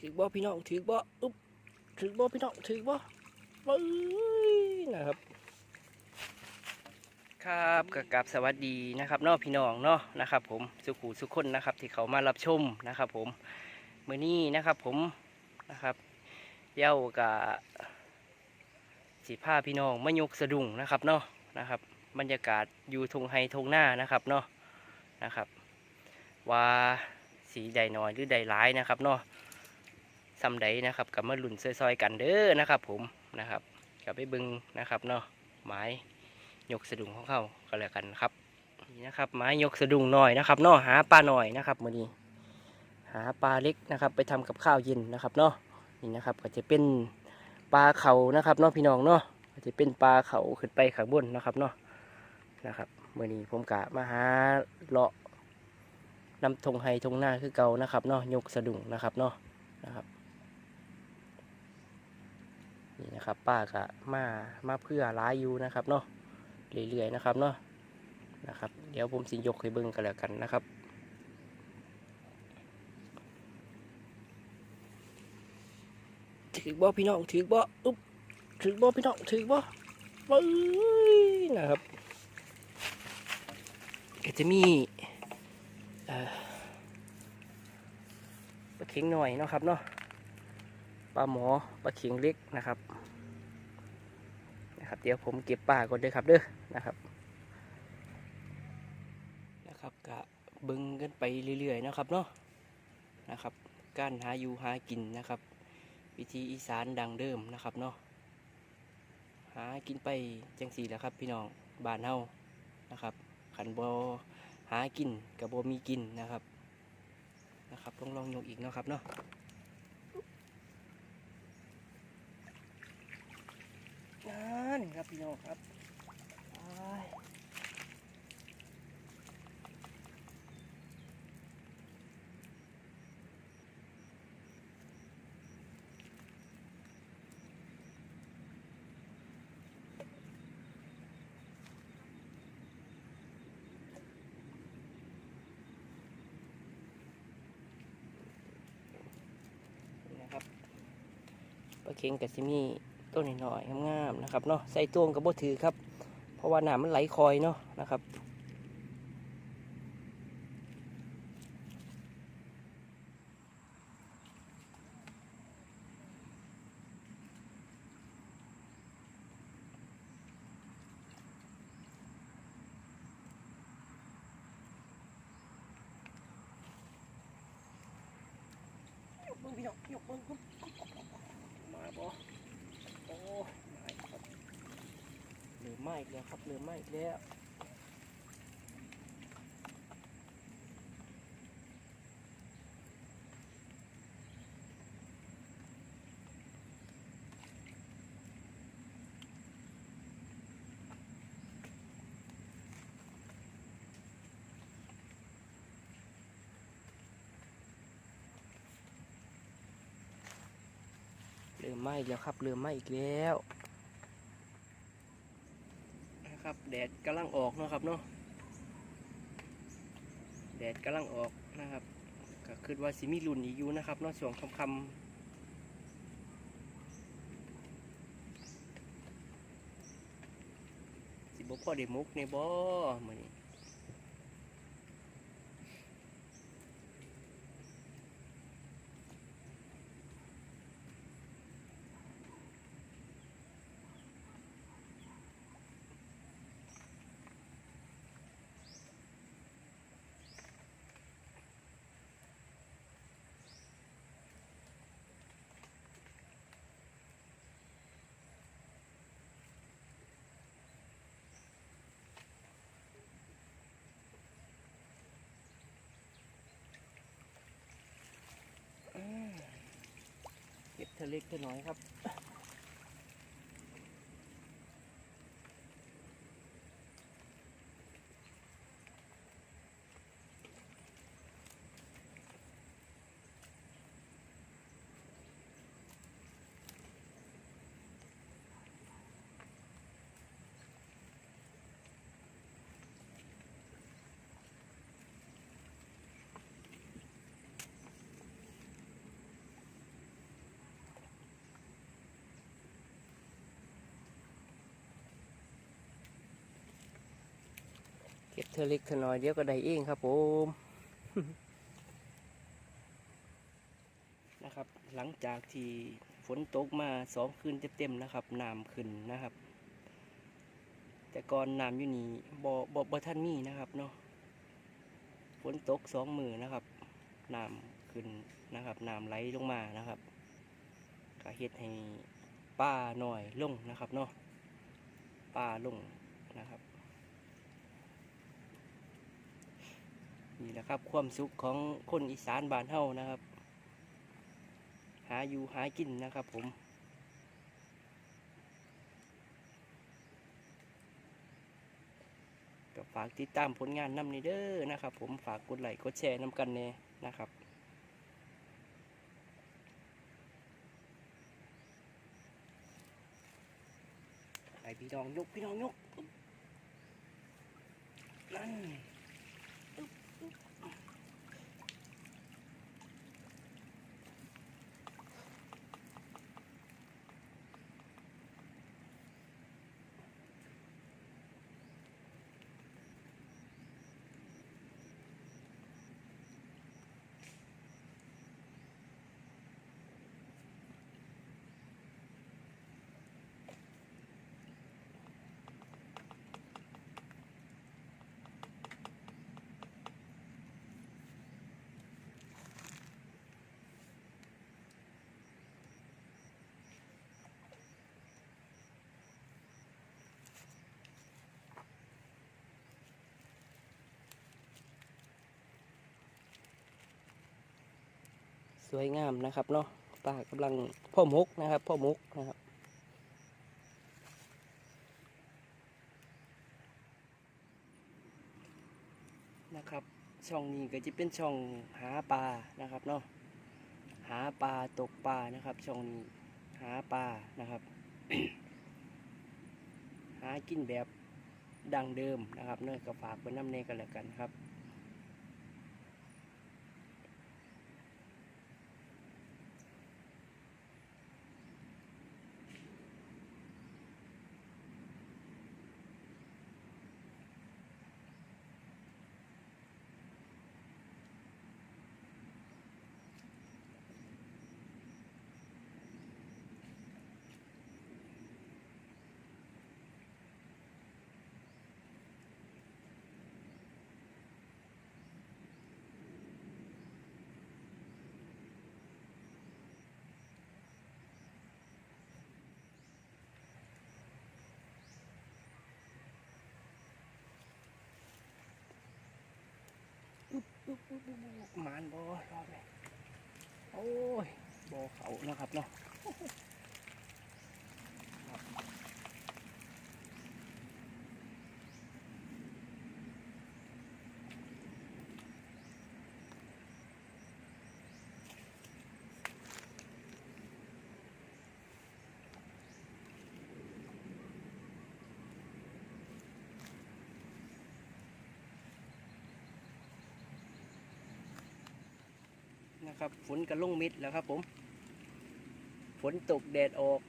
ถือบ่พี่น้องถือบ่อุ๊บถือบ่พี่น้องถือบ่ปึ้ยนะครับครับกับสวัสดีนะครับน้องพี่น้องเนาะนะครับผมสุขุสุขคนนะครับที่เขามารับชมนะครับผมมื้อนี้นะครับผมนะครับเดี๋ยวกับสิพาพี่น้องมายกสะดุ้งนะครับเนาะนะครับบรรยากาศอยู่ทงไฮทงหน้านะครับเนาะนะครับว่าสีใดน้อยหรือใดหลายนะครับเนาะซ้ำใดนะครับกับมาลุ่นซอยๆกันเด้อนะครับผมนะครับกับไปบึงนะครับเนาะหมายยกสะดุ้งของเขาก็แล้วกันครับนี่นะครับหมายยกสะดุ้งหน่อยนะครับเนาะหาปลาหน่อยนะครับมื้อนี้หาปลาเล็กนะครับไปทำกับข้าวเย็นนะครับเนาะนี่นะครับก็จะเป็นปลาเขานะครับเนาะพี่น้องเนาะก็จะเป็นปลาเขาขึ้นไปข้างบนนะครับเนาะนะครับมื้อนี้ผมกะมาหาเลาะนำทงไฮทงหน้าคือเก่านะครับเนาะยกสะดุ้งนะครับเนาะนะครับนี่นะครับป้ากะมาเพื่อร้ายอยู่นะครับเนาะเรื่อยๆนะครับเนาะนะครับเดี๋ยวผมสิยกให้เบิ่งกันแล้วกันนะครับถือบ่พี่น้องถือบ่อุ๊บถือบ่พี่น้องถือบ่ปึ้ยนะครับก็จะมีปลาเข็งหน่อยเนาะครับเนาะปลาหมอปลาเข็งเล็กนะครับเดี๋ยวผมเก็บปลาก่อนเด้อครับเด้อนะครับกะเบิ่งกันไปเรื่อยๆนะครับเนาะนะครับการหาอยู่หากินนะครับวิธีอีสานดังเดิมนะครับเนาะหากินไปจังสี่แหละครับพี่น้องบ้านเฮานะครับขันบ่หากินกับบ่มีกินนะครับลองยกอีกเนาะครับเนาะนั่นครับพี่น้องครับปลาเค็งกับซิมีต้นหน่อยๆงามๆนะครับเนาะใส่ตวงกับบ่ถือครับเพราะว่าน้ำมันไหลคอยเนาะนะครับยกเบิ้งพี่น้องยกเบิ้งมาบ่โอ้ไม่ครับเหลือไม่แล้วครับเหลือไม่แล้วเริ่มไหม้แล้วครับเริ่มไหม้อีกแล้วนะครับแดดกำลังออกเนาะครับเนาะแดดกำลังออกนะครับก็คือว่าสิมีรุ่นอีกอยู่นะครับเนาะช่วงค่ำๆสิบ่พอได้มุกในบ่มื้อนี้เก็บเทเล็กเทน้อยครับ อเล็กเธอน้อยเดี๋ยวก็ได้เองครับผม นะครับหลังจากที่ฝนตกมา2 คืนเต็มๆนะครับน้ำขึ้นนะครับแต่ก่อนน้ำอยู่นี่บ่ท่านมีนะครับเนาะฝนตก2 มื้อนะครับน้ำขึ้นนะครับน้ำไหลลงมานะครับก็เฮ็ดให้ป่าหน่อยลงนะครับเนาะป่าลงนะครับนี่แหละครับความสุขของคนอีสานบ้านเฮานะครับหาอยู่หากินนะครับผมก็ฝากติดตามผลงานนำในเด้อนะครับผมฝากกดไลค์กดแชร์นำกันแน่นะครับไอพี่น้องยกพี่น้องยกนั่นสวยงามนะครับเนาะป่ากำลังพ่อมกนะครับพ่อมกนะครับนะครับช่องนี้ก็จะเป็นช่องหาปลานะครับเนาะหาปลาตกปลานะครับช่องนี้หาปลานะครับ หากินแบบดังเดิมนะครับเนื่องกับฝากไว้น้ำเนกันแล้วกันครับหมานบ่รอบเลยโอ้ยบ่เขานะครับเนาะนะครับฝนก็ลงมิดแล้วครับผมฝนตกแดดออก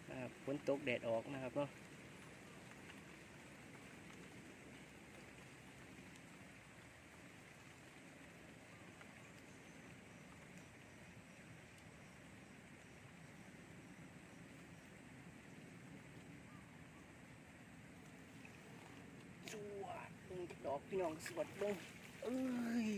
นะครับฝนตกแดดออกนะครับเนาะสวดเบิ่งดอกพี่น้องสวดเบิ่งเอ้ย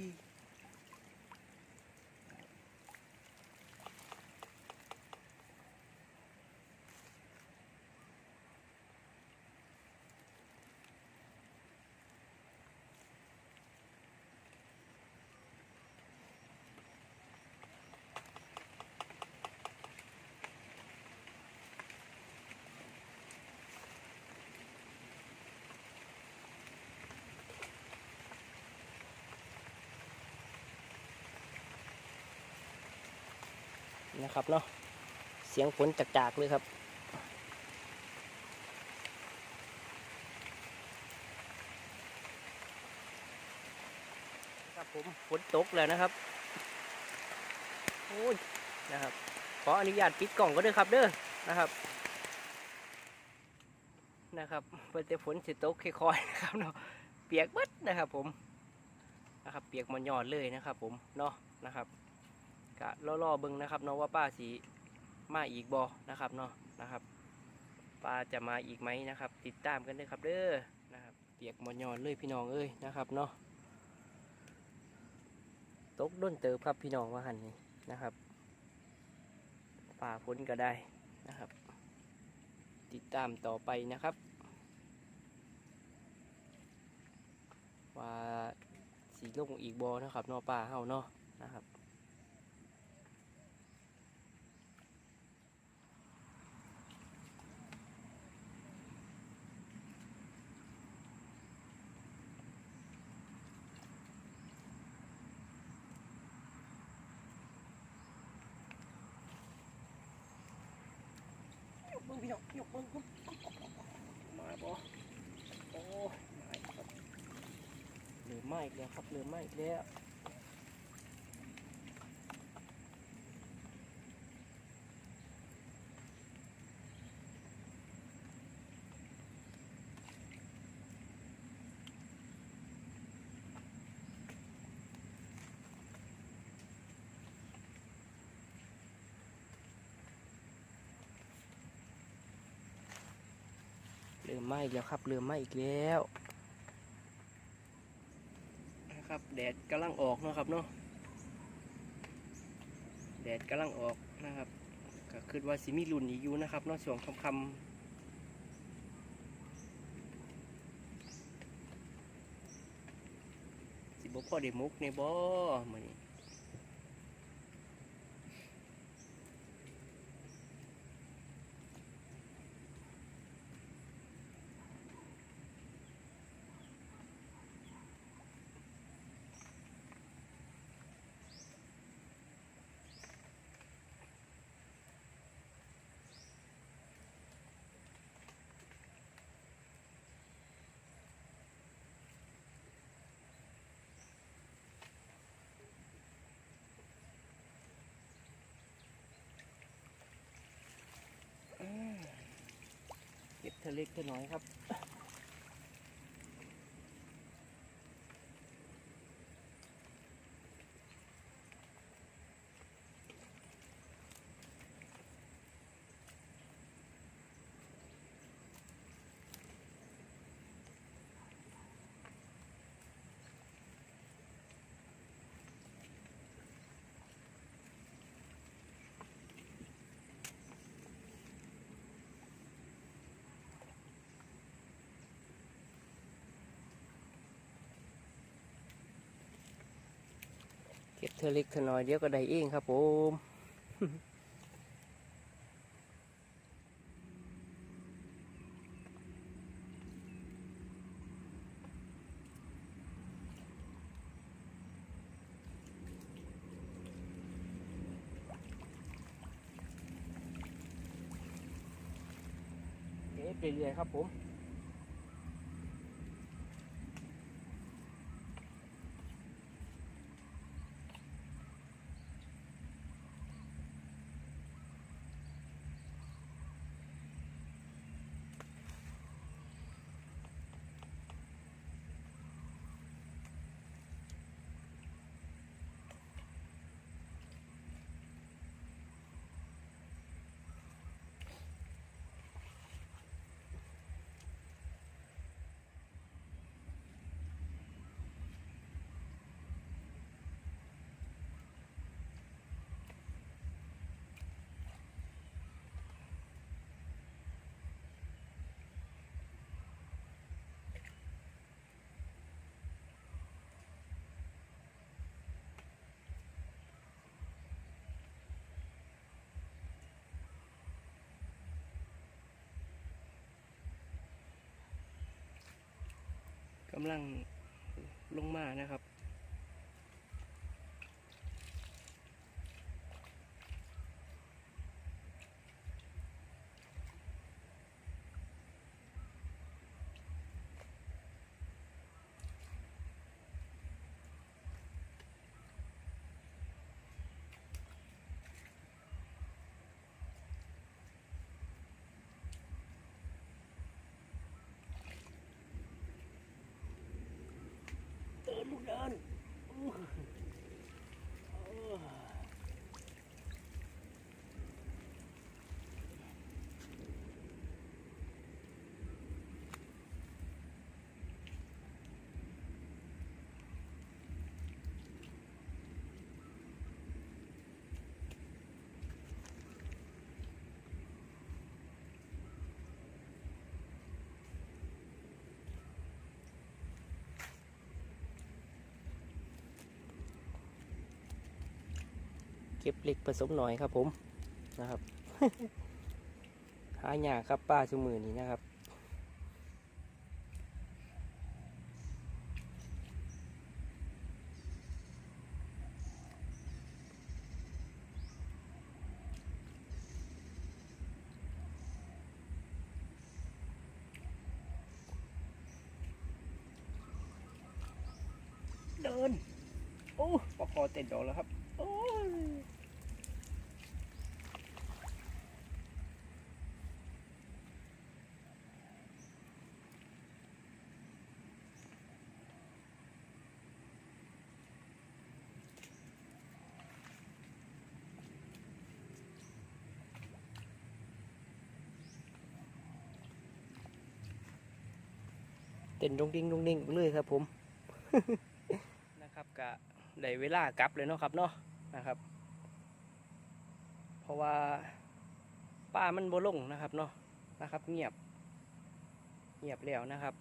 นะครับเนาะเสียงฝนจากๆเลยครับครับผมฝนตกแล้วนะครับโอ้ยนะครับขออนุญาตปิดกล่องก็ด้วยครับเด้อนะครับ นะครับเพื่อจะฝนสิตกค่อยๆนะครับเนาะเปียกเบิดนะครับผมนะครับเปียกมันยอดเลยนะครับผมเนาะนะครับกะล่อๆเบิ่งนะครับเนาะว่าป้าสีมาอีกบอนะครับเนาะนะครับป้าจะมาอีกไหมนะครับติดตามกันด้วยครับเด้อนะครับเปียกมันยอดเลยพี่น้องเอ้ยนะครับเนาะตกด้นเติบครับพี่น้องว่าหันนี่นะครับป่าฝนก็ได้นะครับติดตามต่อไปนะครับว่าสีลงอีกบอนะครับเนาะป่าเฮาเนาะนะครับยกมือพี่น้องยกมือมาบอโอ้มาอีกครับเหลือไม่อีกแล้วครับเหลือไม่อีกแล้วเหลือไม่อีกแล้วครับเหลือไม่อีกแล้วนะครับแดดกำลังออกเนาะครับเนาะแดดกำลังออกนะครับก็คือว่าสิมีรุ่นอีกอยู่นะครับเนาะช่วงค่ำๆสิบ่พอได้มุกในบ่มื้อนี้เก็บเธอเล็กเธอน้อยครับเก็บเธอเล็กเธอน้อยเดี๋ยวก็ได้เองครับผมเก็บเรื่อยๆครับผมกำลังลงมานะครับ เก็บเล็กผสมหน่อยครับผมนะครับ หายากครับป้าชุมือนี้นะครับเดินโอ้ปลาคอเต็มดอกแล้วครับโอ้ยเต้นดงดิ้งดงดิ้งเลยครับผม นะครับกะได้เวลากลับเลยเนาะครับเนาะนะครับ เพราะว่าป้ามันโบลงนะครับเนาะนะครับเงียบแล้วนะครับ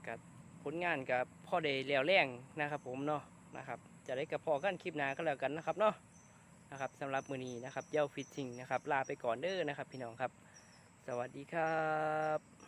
กับผลงานกับพ่อได้แล้วแรงนะครับผมเนาะนะครับจะได้กับพ่อกันคลิปหน้าก็แล้วกันนะครับเนาะนะครับสำหรับมือนี้นะครับเย้าฟิตชิงนะครับลาไปก่อนเด้อนะครับพี่น้องครับสวัสดีครับ